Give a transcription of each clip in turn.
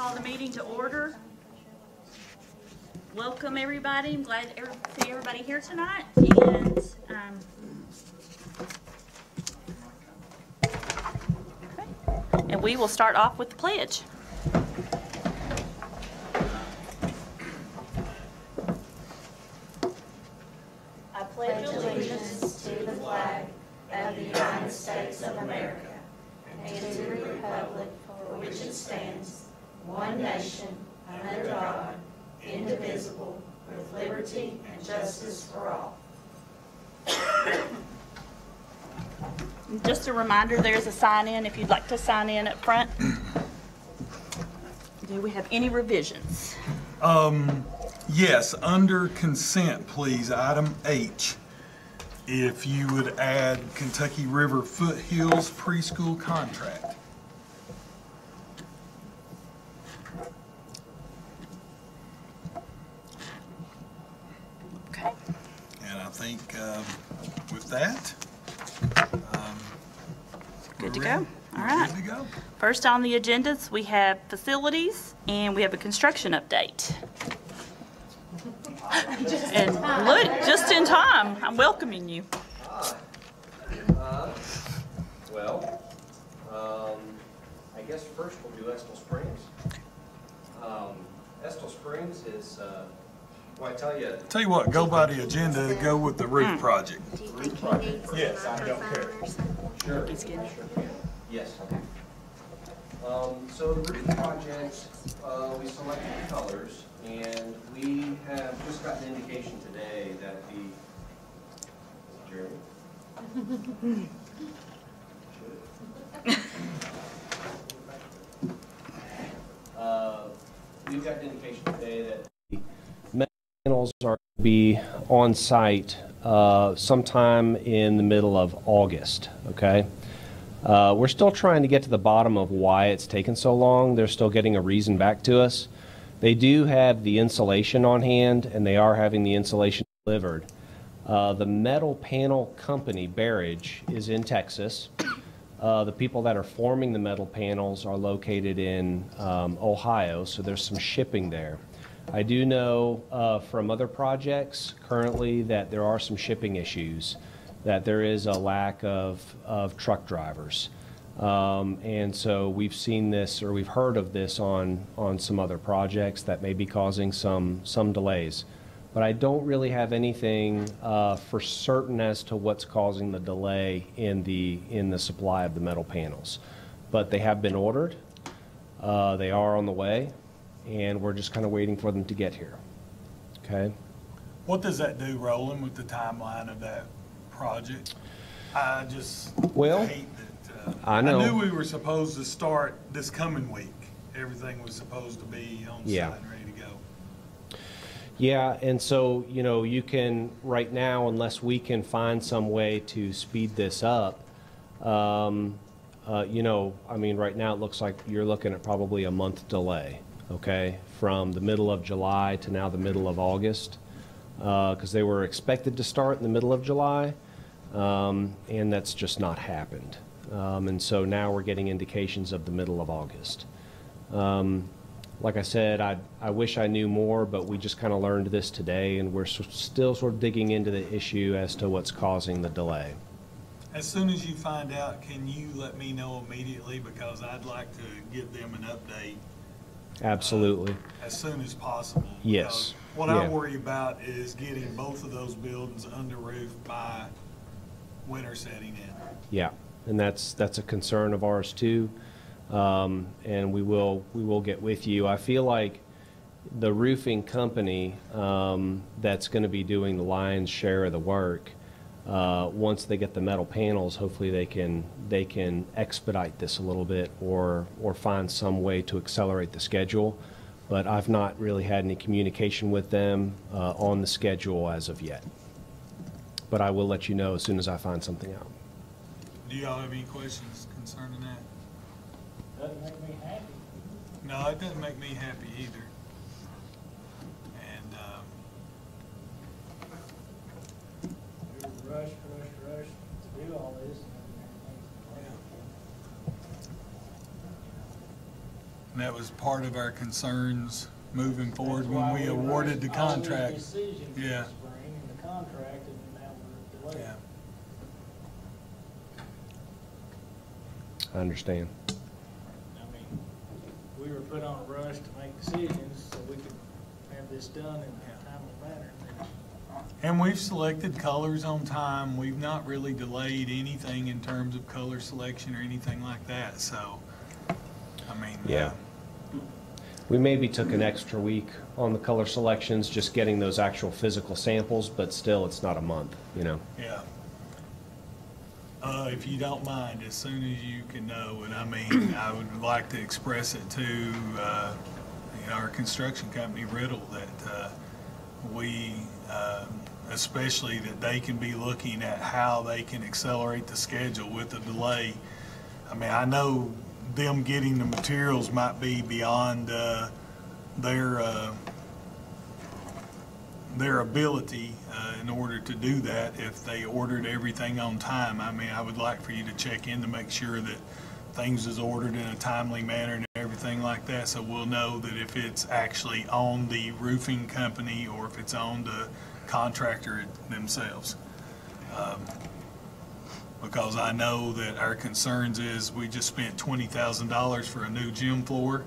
call the meeting to order. Welcome everybody. I'm glad to see everybody here tonight. And we will start off with the pledge. I pledge allegiance to the flag of the United States of America and to the republic for which it stands, one nation, under God, indivisible, with liberty and justice for all. Just a reminder, there's a sign-in if you'd like to sign in up front. Do we have any revisions? Yes, under consent, please, item H. If you would add Kentucky River Foothills preschool contract. Okay. And I think with that, good to go. All right. Good to go. First on the agendas, we have facilities and we have a construction update. And look, just in time, I'm welcoming you. I guess first we'll do Estill Springs. Estill Springs is, well, I tell you. Tell you what, go by the agenda, go with the roof project. Do you think he needs Yes, I another don't phone care. or something? Sure. He's good. Yes. So the roof project, we selected the colors, and we have just gotten indication today that the, Jeremy? We've got indication today that the metal panels are going to be on site sometime in the middle of August, okay? We're still trying to get to the bottom of why it's taken so long. They're still getting a reason back to us. They do have the insulation on hand, and they are having the insulation delivered. The metal panel company, Barrage, is in Texas. The people that are forming the metal panels are located in Ohio, so there's some shipping there. I do know from other projects currently that there are some shipping issues, that there is a lack of truck drivers. And so we've seen this, or we've heard of this on some other projects that may be causing some delays. But I don't really have anything for certain as to what's causing the delay in the supply of the metal panels. But they have been ordered, they are on the way, and we're just kind of waiting for them to get here, okay? What does that do, Roland, with the timeline of that project? I just hate that. I know. I knew we were supposed to start this coming week. Everything was supposed to be on site and ready to go. Yeah, and so, you know, you can, right now, unless we can find some way to speed this up, you know, I mean, right now it looks like you're looking at probably a month delay, okay, from the middle of July to now the middle of August, because they were expected to start in the middle of July, and that's just not happened. And so now we're getting indications of the middle of August. Like I said, I wish I knew more, but we just kind of learned this today, and we're still sort of digging into the issue as to what's causing the delay. As soon as you find out, can you let me know immediately, because I'd like to give them an update. Absolutely. As soon as possible. Yes. What I worry about is getting both of those buildings under roof by winter setting in. Yeah, and that's a concern of ours too. And we will get with you. I feel like the roofing company that's going to be doing the lion's share of the work, once they get the metal panels, hopefully they can expedite this a little bit or find some way to accelerate the schedule. But I've not really had any communication with them on the schedule as of yet. But I will let you know as soon as I find something out. Do y'all have any questions concerning that? Doesn't make me happy. No, it doesn't make me happy either. And Rush to do all this. And that was part of our concerns moving forward That's when why we awarded the rushed all these contract. decisions Yeah. this spring and the contract, and now we're delayed. Yeah. I understand. I mean, we were put on a rush to make decisions so we could have this done in a timely manner. And we've selected colors on time. We've not really delayed anything in terms of color selection or anything like that, so, I mean. Yeah. We maybe took an extra week on the color selections, just getting those actual physical samples, but still, it's not a month, you know? Yeah. If you don't mind, as soon as you can know, and I mean, I would like to express it to, our construction company, Riddle, that, we, especially that they can be looking at how they can accelerate the schedule with the delay. I mean, I know them getting the materials might be beyond their ability in order to do that if they ordered everything on time. I mean, I would like for you to check in to make sure that things is ordered in a timely manner and everything like that, so we'll know that if it's actually on the roofing company or if it's on the contractor themselves. Because I know that our concerns is we just spent $20,000 for a new gym floor,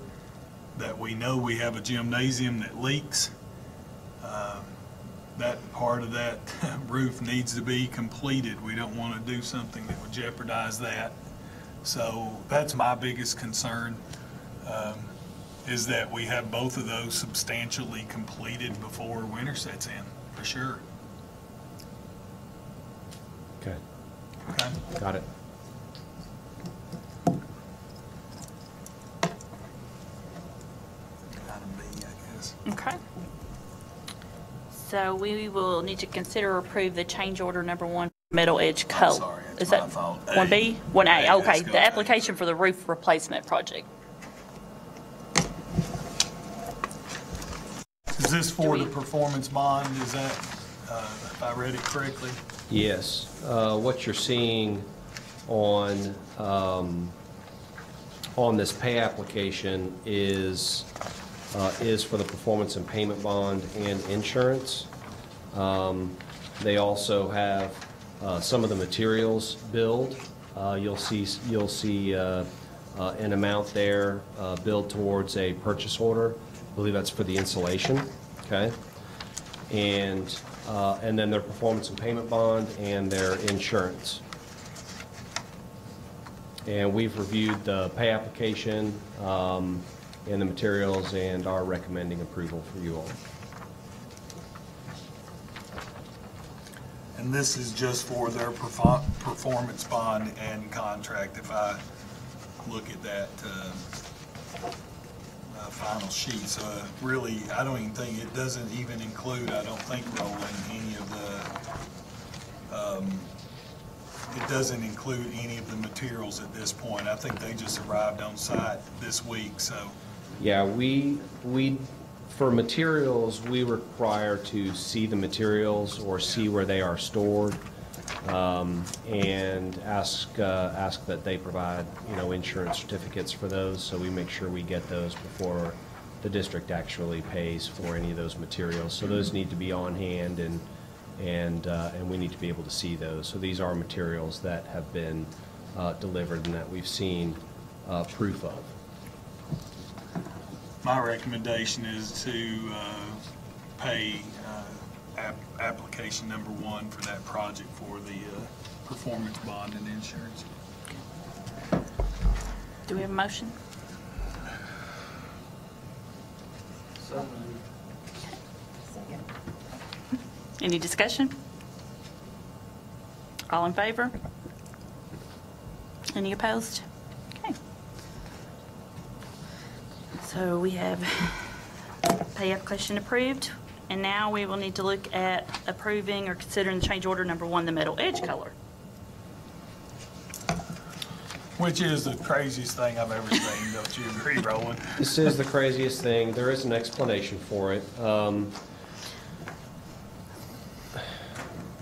that we know we have a gymnasium that leaks. That part of that roof needs to be completed. We don't want to do something that would jeopardize that. So that's my biggest concern, is that we have both of those substantially completed before winter sets in, for sure. Okay, Okay? got it. Item B, I guess. Okay. So we will need to consider or approve the change order number 1, metal edge color. sorry, it's Is my that fault. 1B? 1A, A, okay. let's go The with A. application for the roof replacement project. Is this for Do the we- performance bond? Is that, if I read it correctly? Yes, what you're seeing on this pay application is for the performance and payment bond and insurance. They also have some of the materials billed. You'll see an amount there billed towards a purchase order. I believe that's for the insulation, okay? And then their performance and payment bond and their insurance. And we've reviewed the pay application and the materials and are recommending approval for you all. And this is just for their performance bond and contract. If I look at that final sheet, so really, I don't even think, it doesn't even include, I don't think, Roland, any of the, it doesn't include any of the materials at this point. I think they just arrived on site this week, so. Yeah, we for materials, we require to see the materials or see where they are stored, and ask that they provide, insurance certificates for those, so we make sure we get those before the district actually pays for any of those materials. So those need to be on hand, and we need to be able to see those. So these are materials that have been delivered and that we've seen proof of. My recommendation is to pay application number 1 for that project for the performance bond and insurance. Do we have a motion? So moved. Any discussion? All in favor? Any opposed? Okay. So we have pay application approved, and now we will need to look at approving or considering change order number 1, the metal edge color. Which is the craziest thing I've ever seen, don't you agree, Roland? This is the craziest thing. There is an explanation for it.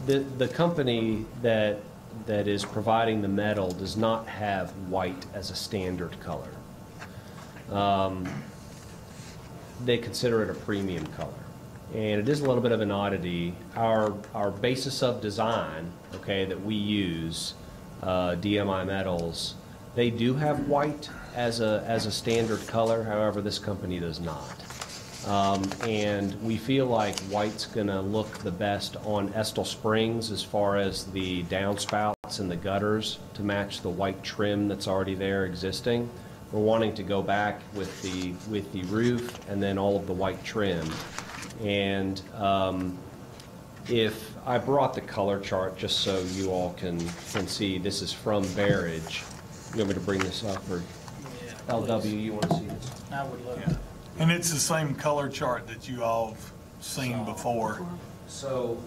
The company that is providing the metal does not have white as a standard color. they consider it a premium color. And it is a little bit of an oddity. Our basis of design, okay, that we use, DMI Metals, they do have white as a standard color. However, this company does not. And we feel like white's going to look the best on Estill Springs as far as the downspouts and the gutters to match the white trim that's already there existing. We're wanting to go back with the roof and then all of the white trim. And if I brought the color chart just so you all can see, this is from Barrage. You want me to bring this up, or Yeah, LW, please. you want to see this? I would love Yeah. to. And it's the same color chart that you all have seen before. So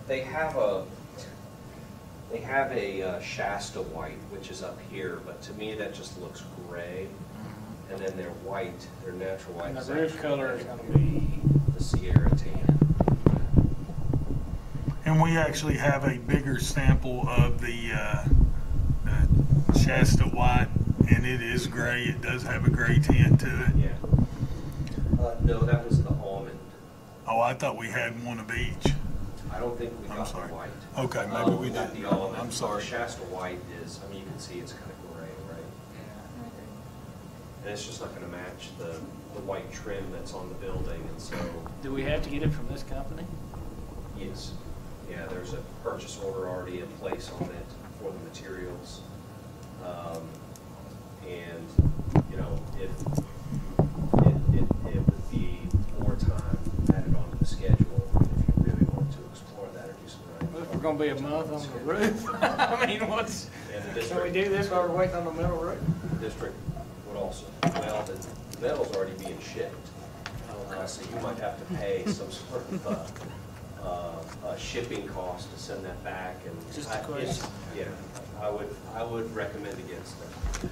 they have a Shasta white, which is up here, but to me that just looks gray. And then their white, their natural white, And is the roof actually color is going to be, the Sierra tan. And we actually have a bigger sample of the Shasta white, and it is gray. It does have a gray tint to it. Yeah. No, that was the almond. Oh, I thought we had one of each. I don't think we I'm got the sorry. white. Okay, maybe we Not did. the almond. I'm sorry. The Shasta white is, I mean, you can see it's kind of gray, right? And it's just not going to match the white trim that's on the building, and so, do we have to get it from this company? yes. Yeah, there's a purchase order already in place on it for the materials. And, you know, it would be more time added onto the schedule if you really wanted to explore that or do something. Well, if we're going to be a month on the roof, I mean, what's, And the can we district, do this while we're waiting on the metal roof? the district would also, well, the metal's already being shipped. So you might have to pay some sort of shipping cost to send that back, and Just a it's- question. Yeah, I would recommend against it.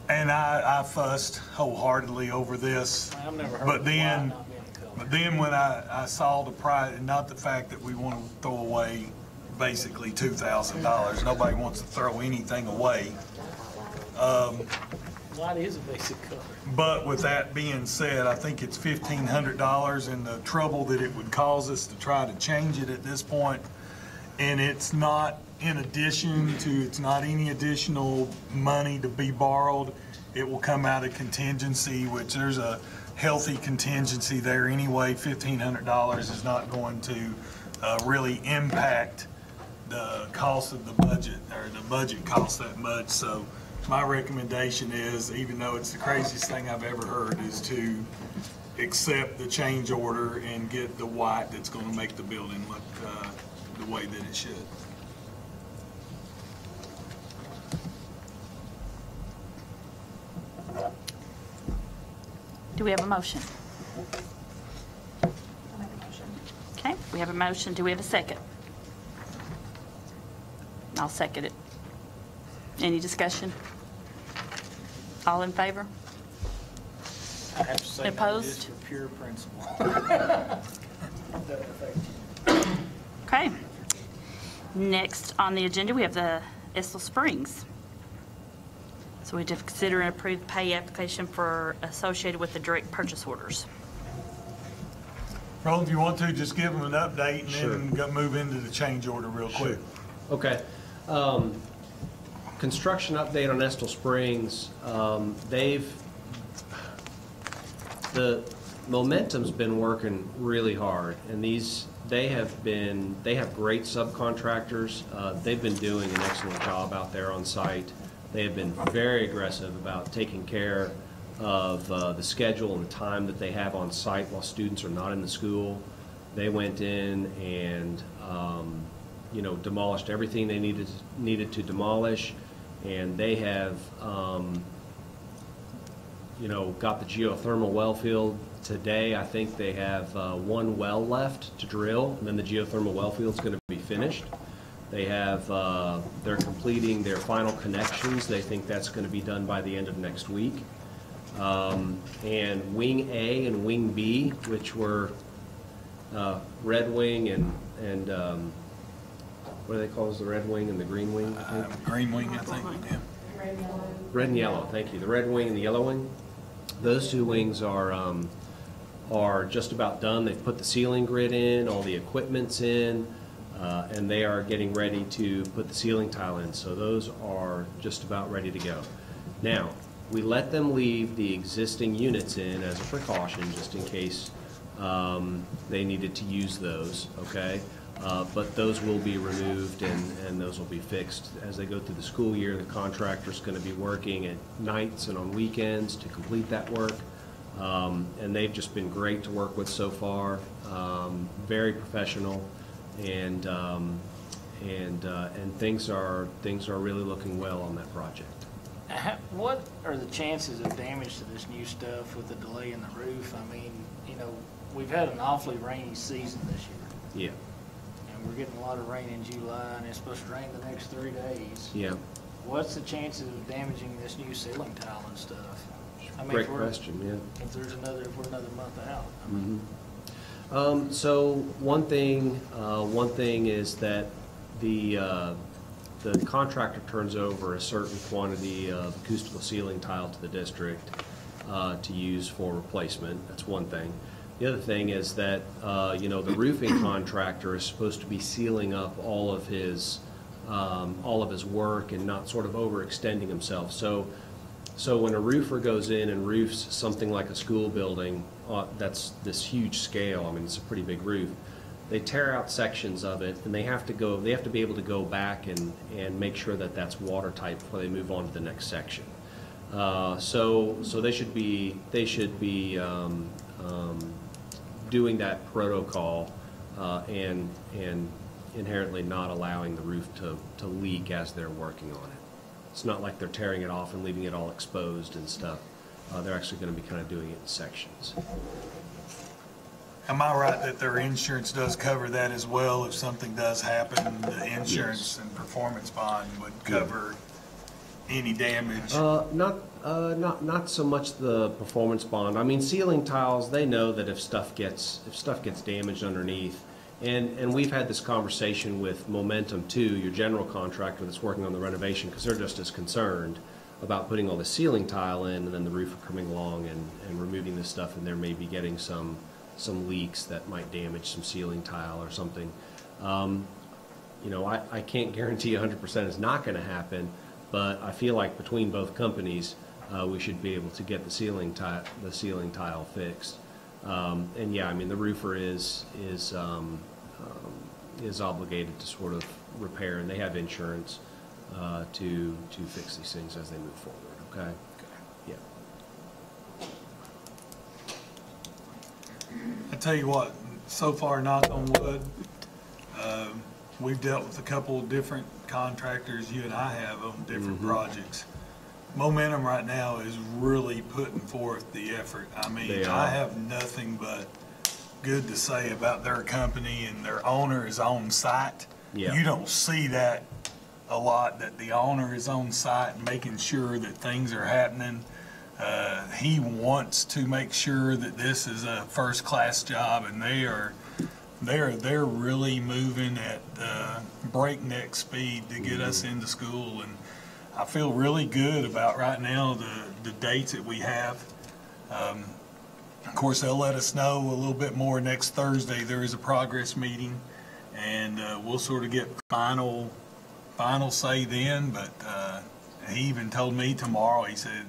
And I fussed wholeheartedly over this. I've never heard But of then- white not being a color. But then when I saw the price, and not the fact that we want to throw away basically $2,000, nobody wants to throw anything away. White is a basic color. But with that being said, I think it's $1,500, and the trouble that it would cause us to try to change it at this point, and it's not in addition to, it's not any additional money to be borrowed. It will come out of contingency, which there's a healthy contingency there anyway. $1,500 is not going to really impact the cost of the budget, or the budget cost that much. So my recommendation is, even though it's the craziest thing I've ever heard, is to accept the change order and get the white that's going to make the building look the way that it should. Do we have a motion? Okay, we have a motion. Do we have a second? I'll second it. Any discussion? All in favor? I have to say no Opposed? just for pure principle. Doesn't affect you. Okay. Next on the agenda, we have the Estill Springs. So we have to consider and approve the pay application for associated with the direct purchase orders. Roland, if you want to, just give them an update and Sure. then go move into the change order real quick. Okay. Construction update on Estill Springs. The momentum's been working really hard, and they have great subcontractors. They've been doing an excellent job out there on site. They have been very aggressive about taking care of the schedule and the time that they have on site while students are not in the school. They went in and demolished everything they needed to demolish, and they have got the geothermal well field today. I think they have one well left to drill, and then the geothermal well field's going to be finished. They have, they're completing their final connections. They think that's going to be done by the end of next week. And Wing A and Wing B, which were Red Wing and what do they call it, the Red Wing and the Green Wing, I think? Green wing, I think, yeah. red, yellow. Red and yellow, thank you. The red wing and the yellow wing. Those two wings are just about done. They've put the ceiling grid in, all the equipment's in, and they are getting ready to put the ceiling tile in. So those are just about ready to go. Now, we let them leave the existing units in as a precaution, just in case they needed to use those, okay? But those will be removed and those will be fixed. As they go through the school year, the contractor's going to be working at nights and on weekends to complete that work. And they've just been great to work with so far, very professional, and things are really looking well on that project. What are the chances of damage to this new stuff with the delay in the roof? I mean, you know, we've had an awfully rainy season this year. Yeah. And we're getting a lot of rain in July, and it's supposed to rain the next 3 days. Yeah. What's the chances of damaging this new ceiling tile and stuff? I mean, Great question, yeah. If we're another month out. I mean, So one thing is that the contractor turns over a certain quantity of acoustical ceiling tile to the district to use for replacement. That's one thing. The other thing is that you know, the roofing contractor is supposed to be sealing up all of his work and not sort of overextending himself. So when a roofer goes in and roofs something like a school building, that's this huge scale. I mean, it's a pretty big roof. They tear out sections of it, and they have to be able to go back and make sure that that's watertight before they move on to the next section. So they should be doing that protocol and inherently not allowing the roof to leak as they're working on it. It's not like they're tearing it off and leaving it all exposed and stuff. They're actually going to be kind of doing it in sections. Am I right that their insurance does cover that as well? If something does happen, the insurance and performance bond would cover any damage? Not so much the performance bond. I mean, ceiling tiles, they know that if stuff gets damaged underneath, and we've had this conversation with Momentum too, your general contractor that's working on the renovation, because they're just as concerned about putting all the ceiling tile in and then the roofer coming along and removing this stuff, and there may be getting some leaks that might damage some ceiling tile or something. You know, I can't guarantee 100% is not going to happen, but I feel like between both companies, we should be able to get the ceiling tile fixed. And yeah, I mean, the roofer is obligated to sort of repair, and they have insurance to fix these things as they move forward. Okay. Yeah. I tell you what, so far, knock on wood, we've dealt with a couple of different contractors, you and I have, on different projects. Momentum right now is really putting forth the effort. I mean, I have nothing but good to say about their company, and their owner is on site. Yeah. You don't see that a lot, that the owner is on site making sure that things are happening. He wants to make sure that this is a first-class job, and they're really moving at breakneck speed to get us into school. And I feel really good about right now the dates that we have. Of course, they'll let us know a little bit more next Thursday. There is a progress meeting, and we'll sort of get final say then. But he even told me tomorrow. He said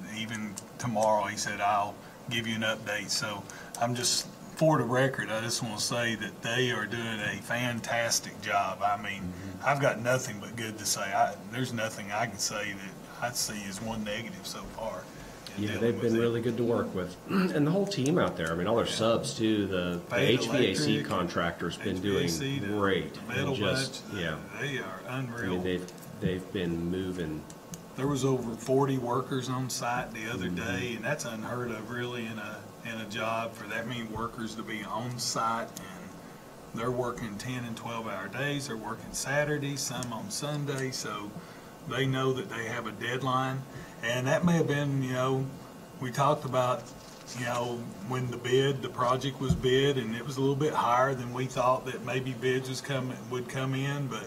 I'll give you an update. So I'm just, for the record, I just want to say that they are doing a fantastic job. I mean, I've got nothing but good to say. There's nothing I can say that I see as one negative so far. Yeah, they've been really good to work with. And the whole team out there, I mean, all their subs too, the HVAC contractor's been doing great. Metal just, yeah, they are unreal. I mean, they've been moving. There was over 40 workers on site the other day, and that's unheard of really in a job for that many workers to be on site. And they're working 10 and 12-hour days. They're working Saturdays, some on Sunday, so they know that they have a deadline. And that may have been, you know, we talked about, you know, when the project was bid, and it was a little bit higher than we thought that maybe bids would come in, but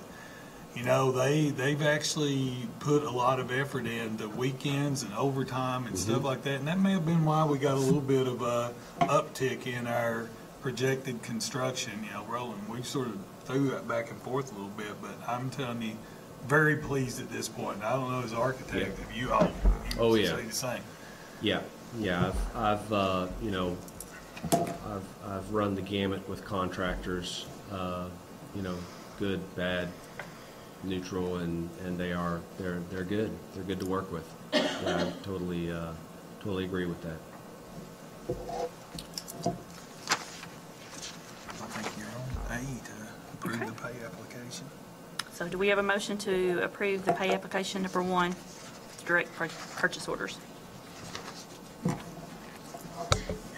you know, they've actually put a lot of effort into weekends and overtime and stuff like that. And that may have been why we got a little bit of a uptick in our projected construction. You know, Roland, we sort of threw that back and forth a little bit, but I'm telling you, very pleased at this point. And I don't know, as architect, if you all say the same. Yeah, yeah. I've you know, I've run the gamut with contractors. You know, good, bad, neutral, and they're good. They're good to work with. Yeah, I totally agree with that. I think you're on A to approve the pay application. So do we have a motion to approve the pay application number 1, direct purchase orders?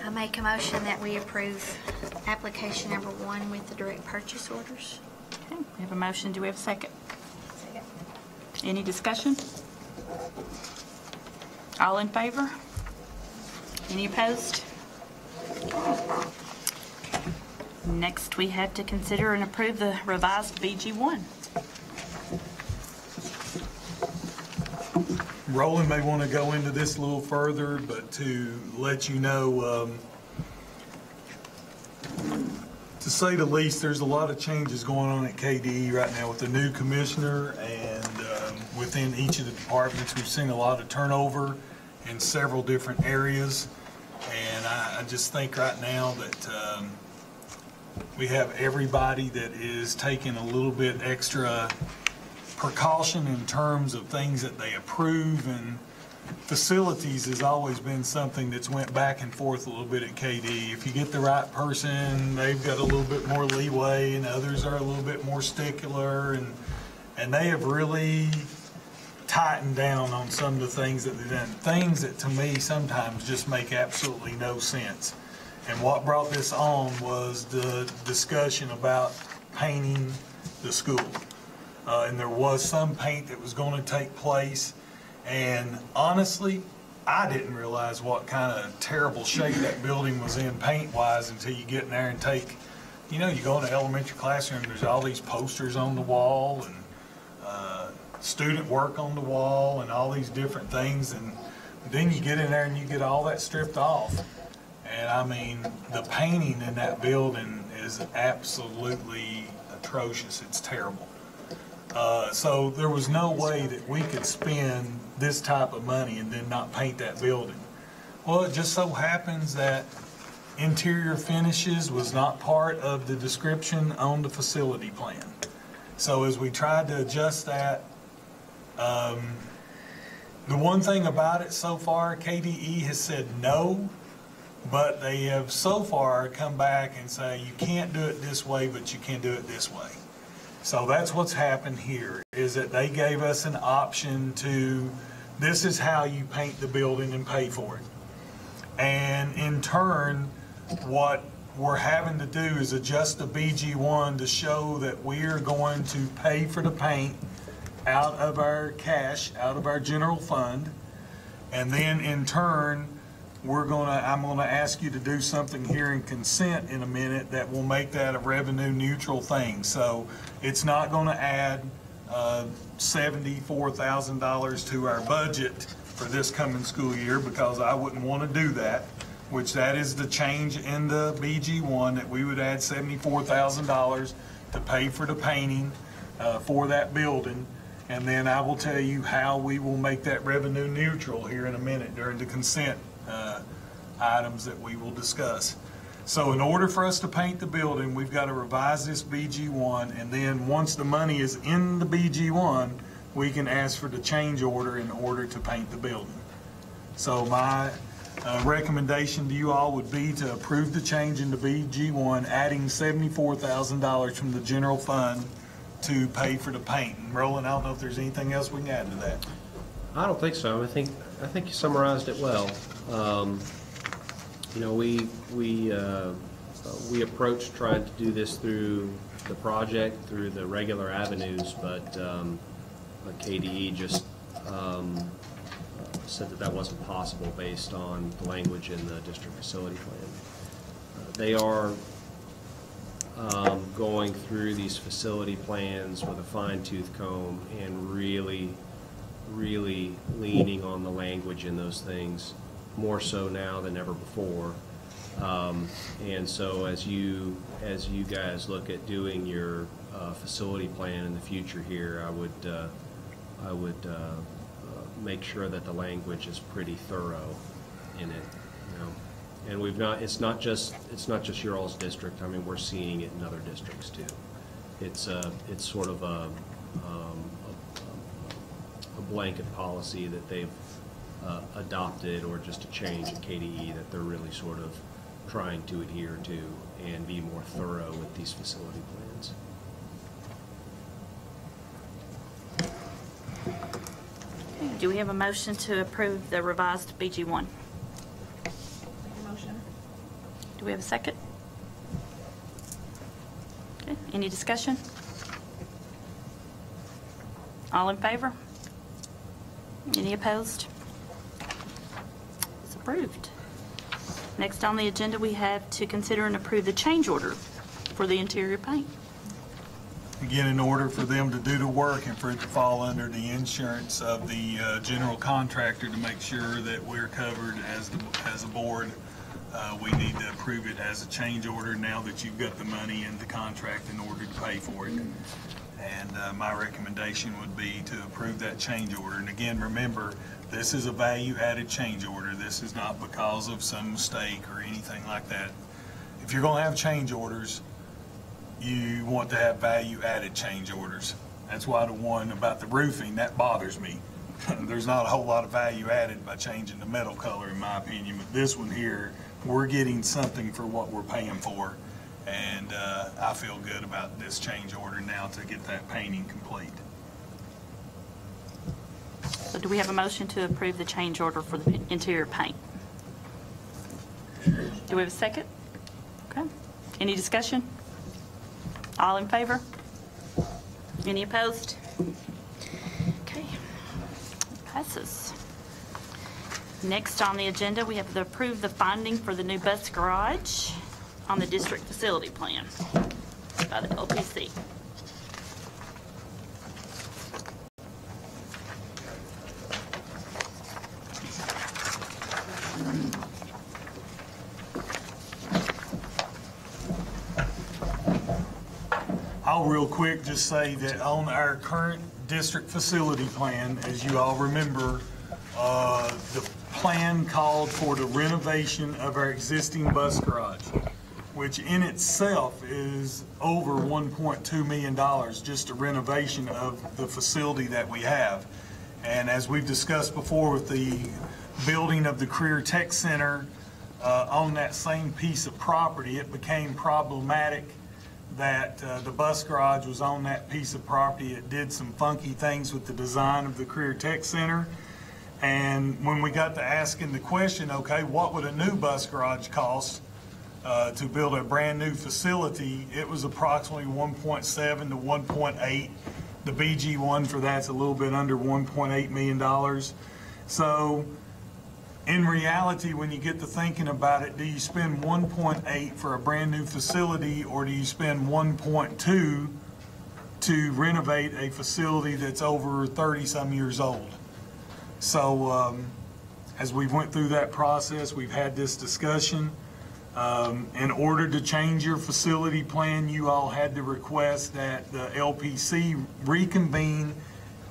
I make a motion that we approve application number 1 with the direct purchase orders. Okay, we have a motion. Do we have a second? Second. Any discussion? All in favor? Any opposed? Next, we have to consider and approve the revised BG1. Roland may want to go into this a little further, but to let you know, to say the least, there's a lot of changes going on at KDE right now with the new commissioner, and within each of the departments, we've seen a lot of turnover in several different areas. And I just think right now that we have everybody that is taking a little bit extra precaution in terms of things that they approve, and facilities has always been something that's went back and forth a little bit at KD. If you get the right person, they've got a little bit more leeway, and others are a little bit more stickler, and they have really tightened down on some of the things that they've done. Things that to me sometimes just make absolutely no sense. And what brought this on was the discussion about painting the school. And there was some paint that was going to take place. And honestly, I didn't realize what kind of terrible shape that building was in paint-wise until you get in there and take, you know, you go in an elementary classroom, there's all these posters on the wall and student work on the wall and all these different things. And then you get in there and you get all that stripped off. And I mean, the painting in that building is absolutely atrocious. It's terrible. So there was no way that we could spend this type of money and then not paint that building. Well, it just so happens that interior finishes was not part of the description on the facility plan. So as we tried to adjust that, the one thing about it so far, KDE has said no, but they have so far come back and say you can't do it this way, but you can do it this way. So that's what's happened here, is that they gave us an option to, this is how you paint the building and pay for it. And in turn, what we're having to do is adjust the BG1 to show that we are going to pay for the paint out of our cash, out of our general fund. And then in turn, I'm gonna ask you to do something here in consent in a minute that will make that a revenue neutral thing. So it's not gonna add $74,000 to our budget for this coming school year, because I wouldn't want to do that, which that is the change in the BG1, that we would add $74,000 to pay for the painting for that building. And then I will tell you how we will make that revenue neutral here in a minute during the consent items that we will discuss. So in order for us to paint the building, we've got to revise this BG1, and then once the money is in the BG1, we can ask for the change order in order to paint the building. So my recommendation to you all would be to approve the change in the BG1, adding $74,000 from the general fund to pay for the paint. And Roland, I don't know if there's anything else we can add to that. I don't think so. I think you summarized it well. You know, we approached trying to do this through the project, through the regular avenues, but KDE just said that wasn't possible based on the language in the district facility plan. They are going through these facility plans with a fine-tooth comb and really leaning on the language in those things, more so now than ever before. And so as you guys look at doing your facility plan in the future here, I would make sure that the language is pretty thorough in it, you know. And it's not just your all's district. I mean, we're seeing it in other districts too. It's sort of a blanket policy that they've adopted, or just a change in KDE that they're really sort of trying to adhere to and be more thorough with these facility plans. Do we have a motion to approve the revised BG1? Motion. Do we have a second? Okay, any discussion? All in favor? Any opposed? It's approved. Next on the agenda, we have to consider and approve the change order for the interior paint. Again, in order for them to do the work and for it to fall under the insurance of the general contractor to make sure that we're covered as a board, we need to approve it as a change order now that you've got the money in the contract in order to pay for it. And my recommendation would be to approve that change order. And again, remember, this is a value-added change order. This is not because of some mistake or anything like that. If you're going to have change orders, you want to have value-added change orders. That's why the one about the roofing, that bothers me. There's not a whole lot of value added by changing the metal color, in my opinion. But this one here, we're getting something for what we're paying for. And I feel good about this change order now to get that painting complete. So do we have a motion to approve the change order for the interior paint? Do we have a second? Okay. Any discussion? All in favor? Any opposed? Okay. Passes. Next on the agenda, we have to approve the finding for the new bus garage on the district facility plan by the LPC. I'll real quick just say that on our current district facility plan, as you all remember, the plan called for the renovation of our existing bus garage, which in itself is over $1.2 million, just a renovation of the facility that we have. And as we've discussed before with the building of the Career Tech Center on that same piece of property, it became problematic that the bus garage was on that piece of property. It did some funky things with the design of the Career Tech Center. And when we got to asking the question, okay, what would a new bus garage cost to build a brand new facility, it was approximately 1.7 to 1.8. The BG1 for that's a little bit under $1.8 million. So in reality, when you get to thinking about it, do you spend 1.8 for a brand new facility, or do you spend 1.2 to renovate a facility that's over 30-some years old? So as we went through that process, we've had this discussion. In order to change your facility plan, you all had to request that the LPC reconvene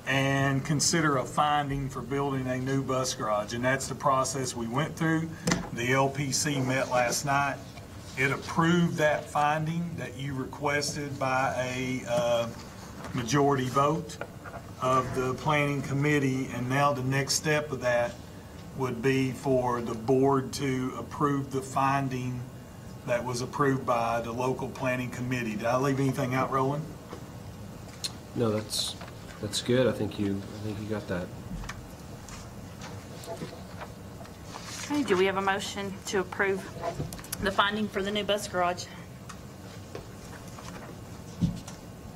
and consider a finding for building a new bus garage. And that's the process we went through. The LPC met last night. It approved that finding that you requested by a majority vote of the planning committee. And now the next step of that would be for the board to approve the finding that was approved by the local planning committee. Did I leave anything out, Roland? No, that's good. I think you got that. Okay, do we have a motion to approve the finding for the new bus garage?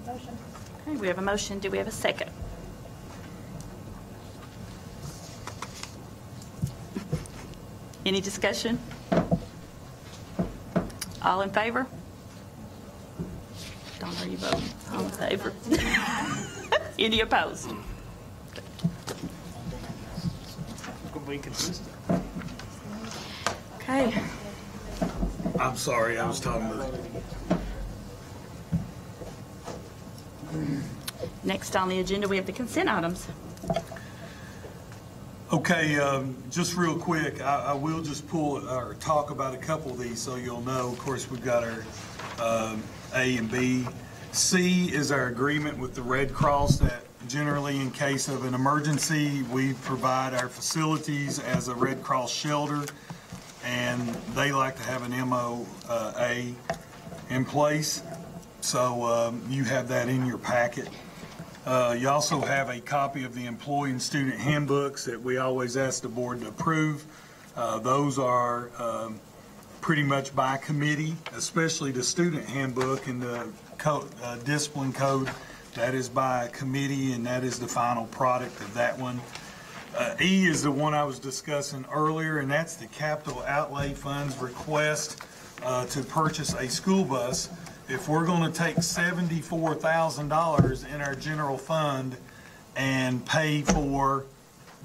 Motion. Okay, we have a motion. Do we have a second? Any discussion? All in favor? Are you voting? All in favor? Any opposed? Could be consistent. Okay. I'm sorry, I was talking to Next on the agenda, we have the consent items. Okay, just real quick, I will just pull or talk about a couple of these so you'll know. Of course, we've got our A and B. C is our agreement with the Red Cross that generally in case of an emergency, we provide our facilities as a Red Cross shelter, and they like to have an MOA in place. So you have that in your packet. You also have a copy of the employee and student handbooks that we always ask the board to approve. Those are pretty much by committee, especially the student handbook and the discipline code. That is by committee, and that is the final product of that one. E is the one I was discussing earlier, and that's the capital outlay funds request to purchase a school bus. If we're going to take $74,000 in our general fund and pay for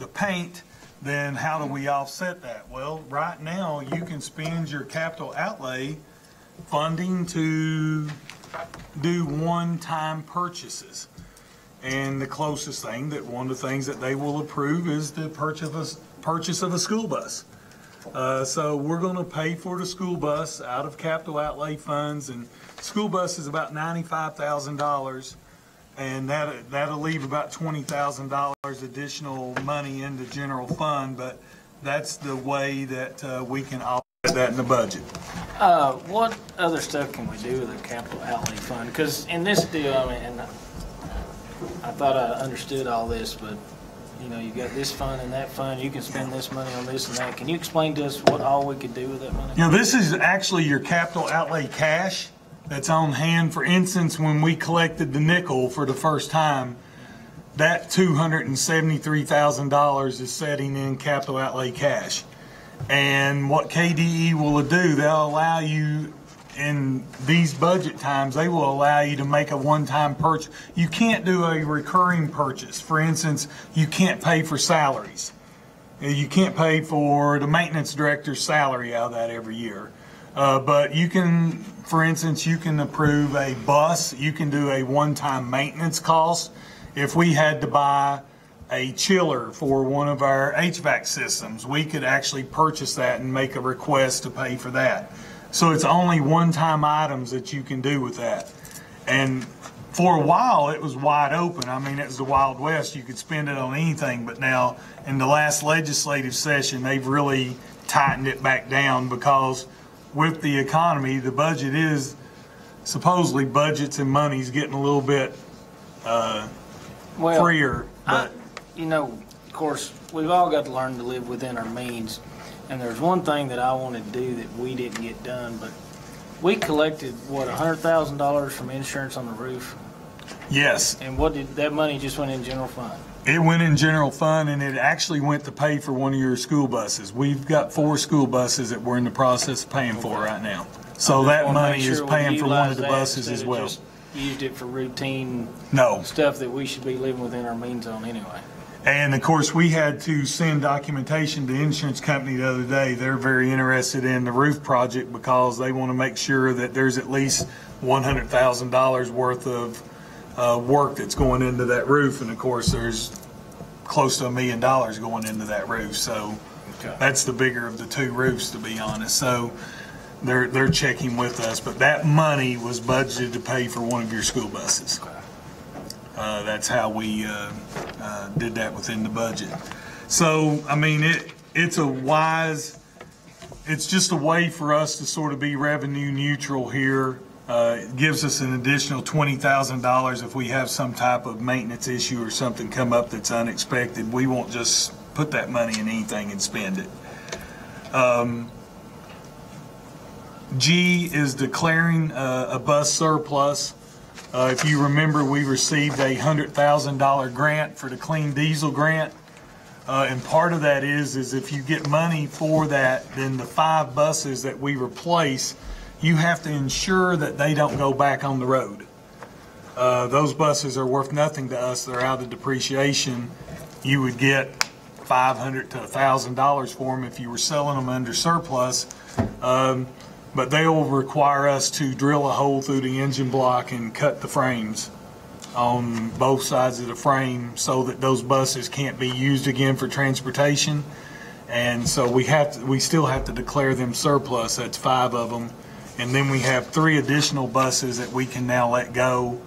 the paint, then how do we offset that? Well, right now you can spend your capital outlay funding to do one-time purchases. And the closest thing that one of the things that they will approve is the purchase of a school bus. So we're going to pay for the school bus out of capital outlay funds, and school bus is about $95,000, and that'll leave about $20,000 additional money in the general fund, but that's the way that we can offset that in the budget. What other stuff can we do with a capital outlay fund? Because in this deal, I mean, and I thought I understood all this, but you know, you got this fund and that fund, you can spend this money on this and that. Can you explain to us what all we could do with that money? You know, this is actually your capital outlay cash that's on hand. For instance, when we collected the nickel for the first time, that $273,000 is sitting in capital outlay cash. And what KDE will do, they'll allow you in these budget times, they will allow you to make a one-time purchase. You can't do a recurring purchase. For instance, you can't pay for salaries. You can't pay for the maintenance director's salary out of that every year. But you can, for instance, you can approve a bus. You can do a one-time maintenance cost. If we had to buy a chiller for one of our HVAC systems, we could actually purchase that and make a request to pay for that. So it's only one-time items that you can do with that. And for a while, it was wide open. I mean, it was the Wild West. You could spend it on anything. But now, in the last legislative session, they've really tightened it back down because with the economy, the budget is supposedly budgets and money's getting a little bit freer. But you know, of course, we've all got to learn to live within our means. And there's one thing that I wanted to do that we didn't get done, but we collected, what, $100,000 from insurance on the roof? yes, And what did that money just went in general fund? it went in general fund, and it actually went to pay for one of your school buses. We've got 4 school buses that we're in the process of paying for right now. So that Wanna money make is sure we paying for one utilize of the that buses instead as of well. just used it for routine No. stuff that we should be living within our means on anyway. And of course, we had to send documentation to the insurance company the other day. They're very interested in the roof project because they want to make sure that there's at least $100,000 worth of work that's going into that roof. And of course, there's close to $1 million going into that roof. So that's the bigger of the 2 roofs, to be honest. So they're checking with us. But that money was budgeted to pay for one of your school buses. That's how we did that within the budget. So, I mean, it's just a way for us to sort of be revenue neutral here. It gives us an additional $20,000 if we have some type of maintenance issue or something come up that's unexpected. We won't just put that money in anything and spend it. G is declaring a bus surplus. If you remember, we received a $100,000 grant for the clean diesel grant. And part of that is if you get money for that, then the 5 buses that we replace, you have to ensure that they don't go back on the road. Those buses are worth nothing to us. They're out of depreciation. You would get $500 to $1,000 for them if you were selling them under surplus. But they will require us to drill a hole through the engine block and cut the frames on both sides of the frame so that those buses can't be used again for transportation. And so we still have to declare them surplus. That's 5 of them. And then we have 3 additional buses that we can now let go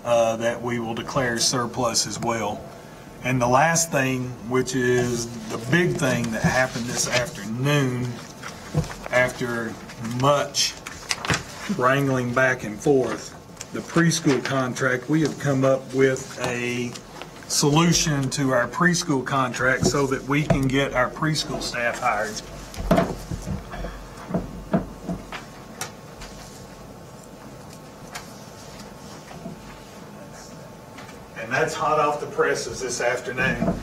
that we will declare surplus as well. And the last thing, which is the big thing that happened this afternoon, after much wrangling back and forth, the preschool contract, we have come up with a solution to our preschool contract so that we can get our preschool staff hired. And that's hot off the presses this afternoon.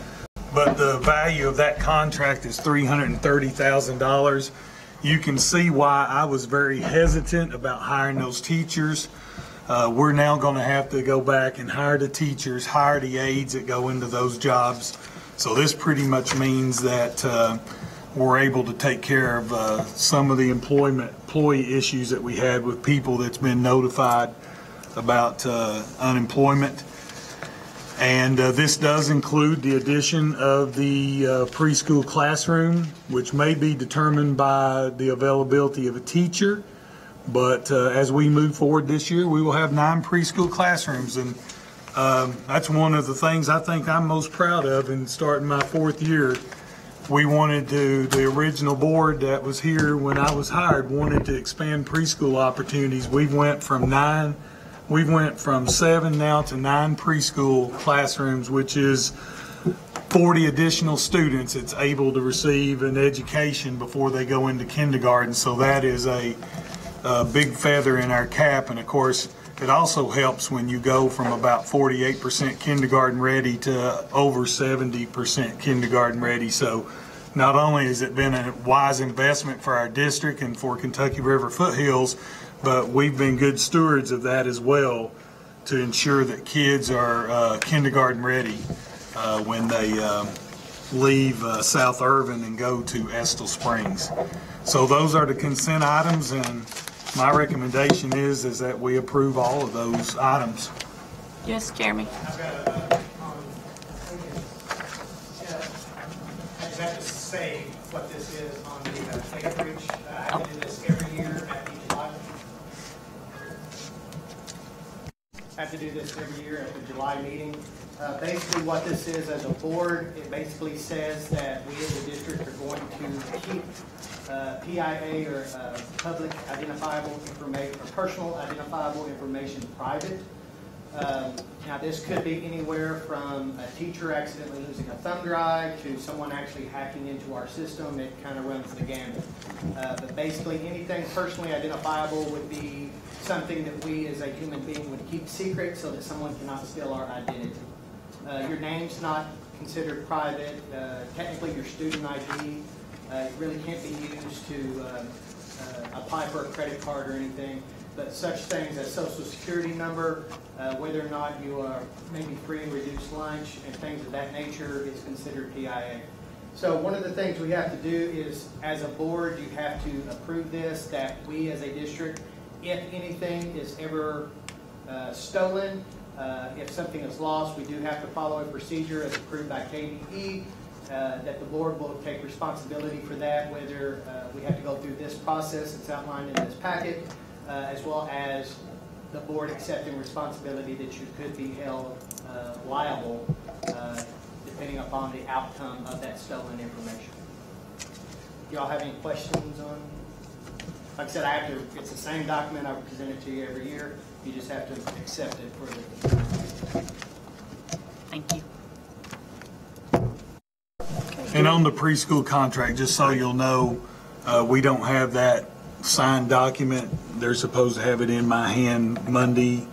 But the value of that contract is $330,000. You can see why I was very hesitant about hiring those teachers. We're now going to have to go back and hire the teachers, hire the aides that go into those jobs. So this pretty much means that we're able to take care of some of the employee issues that we had with people that's been notified about unemployment. And this does include the addition of the preschool classroom, which may be determined by the availability of a teacher. But as we move forward this year, we will have 9 preschool classrooms. And that's one of the things I think I'm most proud of in starting my 4th year. We wanted to, the original board that was here when I was hired wanted to expand preschool opportunities. We went from 7 now to 9 preschool classrooms, which is 40 additional students that's able to receive an education before they go into kindergarten. So that is a big feather in our cap. And of course, it also helps when you go from about 48% kindergarten ready to over 70% kindergarten ready. So not only has it been a wise investment for our district and for Kentucky River Foothills, but we've been good stewards of that as well to ensure that kids are kindergarten ready when they leave South Irvin and go to Estill Springs. So those are the consent items, and my recommendation is that we approve all of those items. Yes, Jeremy. I've got I just have to say what this is on the acreage. I do this every year at the July. I have to do this every year at the July meeting. Basically what this is as a board, it basically says that we as a district are going to keep PIA or public identifiable information or personal identifiable information private. Now this could be anywhere from a teacher accidentally losing a thumb drive to someone actually hacking into our system. It kind of runs the gamut. But basically anything personally identifiable would be something that we as a human being would keep secret so that someone cannot steal our identity. Your name's not considered private. Technically your student ID it really can't be used to apply for a credit card or anything. But such things as social security number, whether or not you are maybe free and reduced lunch, and things of that nature is considered PIA. So one of the things we have to do is, as a board, you have to approve this, that we as a district, if anything is ever stolen, if something is lost, we do have to follow a procedure as approved by KDE, that the board will take responsibility for that, whether we have to go through this process that's outlined in this packet, as well as the board accepting responsibility that you could be held liable depending upon the outcome of that stolen information. Do y'all have any questions on? Like I said, I have to, it's the same document. I present it to you every year. You just have to accept it for the. Thank you. And on the preschool contract, just so you'll know, we don't have that signed document. They're supposed to have it in my hand Monday.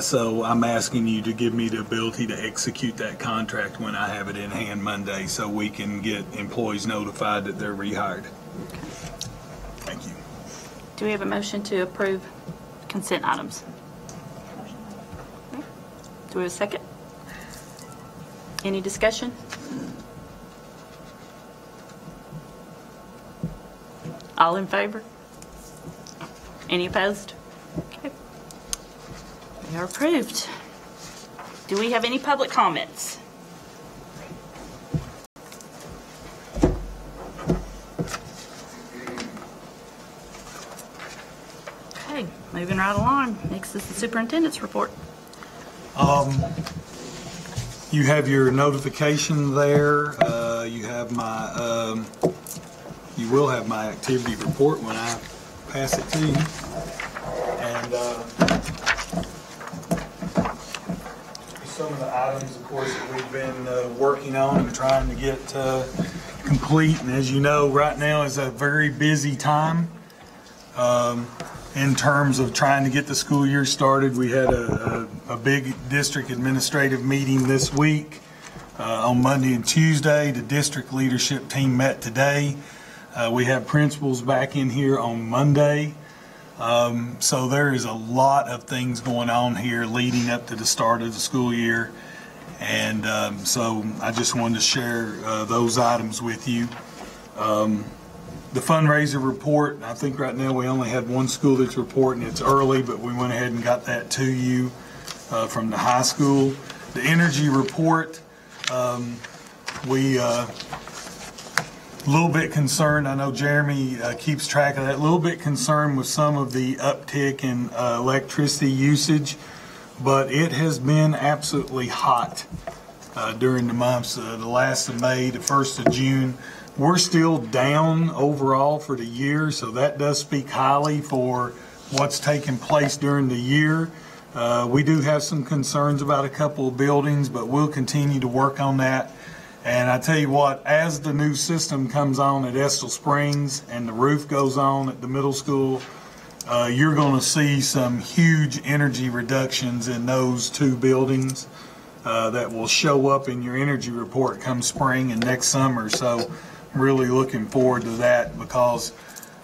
So I'm asking you to give me the ability to execute that contract when I have it in hand Monday so we can get employees notified that they're rehired. Thank you. Do we have a motion to approve consent items? Do we have a second? Any discussion? All in favor? Any opposed? Okay. They are approved. Do we have any public comments? Okay, moving right along. Next is the superintendent's report. You have your notification there. You have my, you will have my activity report when I pass it to you. And some of the items, of course, that we've been working on and trying to get complete. And as you know, right now is a very busy time in terms of trying to get the school year started. We had a big district administrative meeting this week on Monday and Tuesday. The district leadership team met today. We have principals back in here on Monday. So there is a lot of things going on here leading up to the start of the school year. And so I just wanted to share those items with you. The fundraiser report, I think right now we only had one school that's reporting. It's early, but we went ahead and got that to you from the high school. The energy report, we a little bit concerned. I know Jeremy keeps track of that. A little bit concerned with some of the uptick in electricity usage, but it has been absolutely hot during the months, the last of May, the 1st of June. We're still down overall for the year, so that does speak highly for what's taking place during the year. We do have some concerns about a couple of buildings, but we'll continue to work on that. And I tell you what, as the new system comes on at Estill Springs and the roof goes on at the middle school, you're going to see some huge energy reductions in those two buildings that will show up in your energy report come spring and next summer. So I'm really looking forward to that because,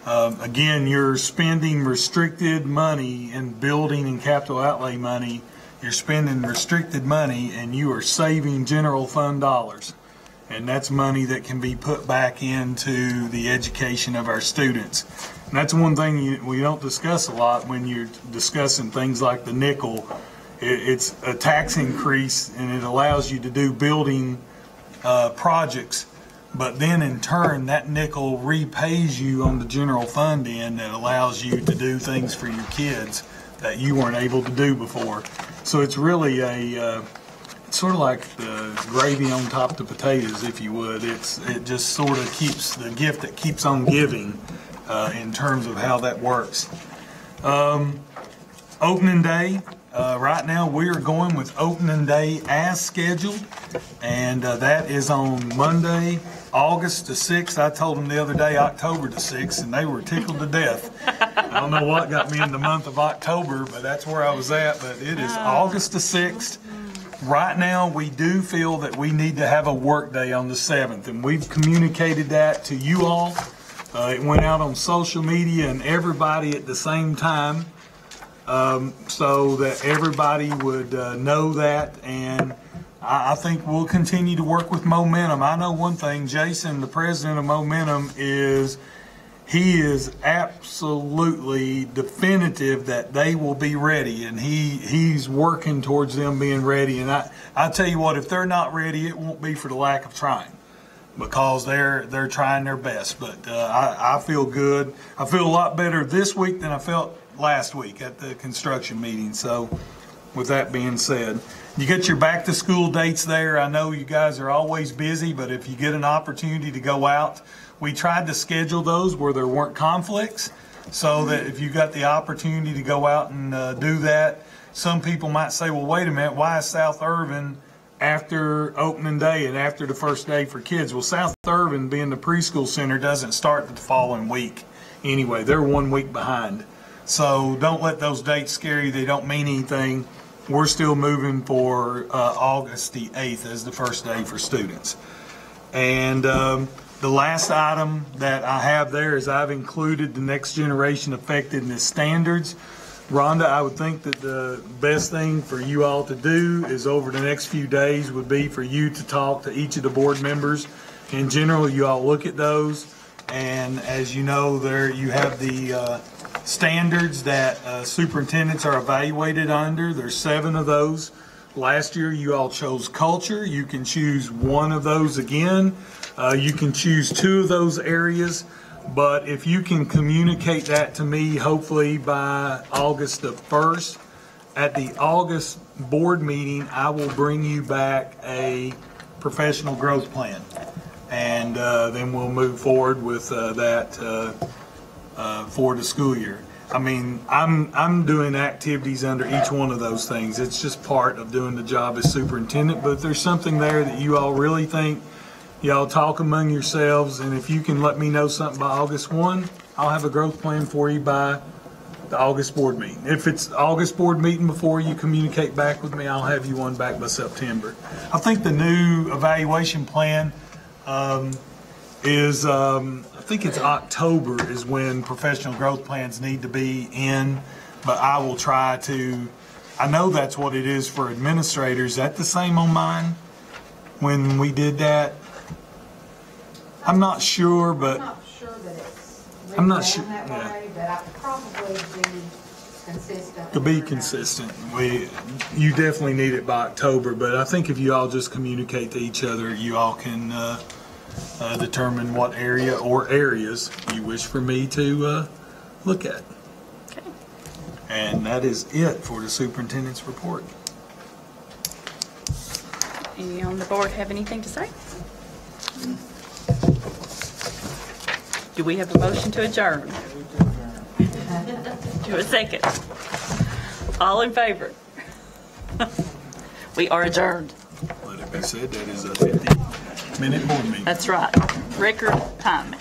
again, you're spending restricted money in building and capital outlay money. You're spending restricted money and you are saving general fund dollars. And that's money that can be put back into the education of our students. And that's one thing we don't discuss a lot when you're discussing things like the nickel. It's a tax increase and it allows you to do building projects. But then in turn, that nickel repays you on the general fund end that allows you to do things for your kids that you weren't able to do before. So it's really a sort of like the gravy on top of the potatoes, if you would. It just sort of keeps the gift that keeps on giving in terms of how that works. Opening day, right now we are going with opening day as scheduled, and that is on Monday, August the 6th. I told them the other day October the 6th, and they were tickled to death. I don't know what got me in the month of October, but that's where I was at. But it is August the 6th. Right now, we do feel that we need to have a work day on the 7th, and we've communicated that to you all. It went out on social media and everybody at the same time, so that everybody would know that. And I think we'll continue to work with Momentum. I know one thing, Jason, the president of Momentum, he is absolutely definitive that they will be ready, and he's working towards them being ready. And I tell you what, if they're not ready, it won't be for the lack of trying, because they're trying their best. But I feel good. I feel a lot better this week than I felt last week at the construction meeting. So with that being said, you get your back to school dates there. I know you guys are always busy, but if you get an opportunity to go out, we tried to schedule those where there weren't conflicts, so that if you got the opportunity to go out and do that. Some people might say, well, wait a minute, why is South Irvin after opening day and after the first day for kids? Well, South Irvin, being the preschool center, doesn't start the following week. Anyway, they're 1 week behind. So don't let those dates scare you. They don't mean anything. We're still moving for August the 8th as the first day for students. And the last item that I have there is I've included the next generation effectiveness standards. Rhonda, I would think that the best thing for you all to do is over the next few days would be for you to talk to each of the board members. In general, you all look at those, and as you know, there you have the standards that superintendents are evaluated under. There's 7 of those. Last year, you all chose culture. You can choose one of those again. You can choose 2 of those areas. But if you can communicate that to me, hopefully by August the 1st, at the August board meeting, I will bring you back a professional growth plan. And then we'll move forward with that for the school year. I mean, I'm doing activities under each one of those things. It's just part of doing the job as superintendent. But if there's something there that you all really think, y'all talk among yourselves, and if you can let me know something by August 1, I'll have a growth plan for you by the August board meeting. If it's August board meeting before you communicate back with me, I'll have you one back by September. I think the new evaluation plan is, I think it's October is when professional growth plans need to be in, but I will try to, I know that's what it is for administrators. Is that the same on mine when we did that? I'm not sure, but I'm not sure that it's I'm written not down sure, that yeah. way, but I could probably be consistent. to be consistent, you definitely need it by October. But I think if you all just communicate to each other, you all can determine what area or areas you wish for me to look at. Okay. And that is it for the superintendent's report. Any on the board have anything to say? Do we have a motion to adjourn? Do a second. All in favor? We are adjourned. Let it be said, that is a 50-minute board meeting. That's right. Record timing.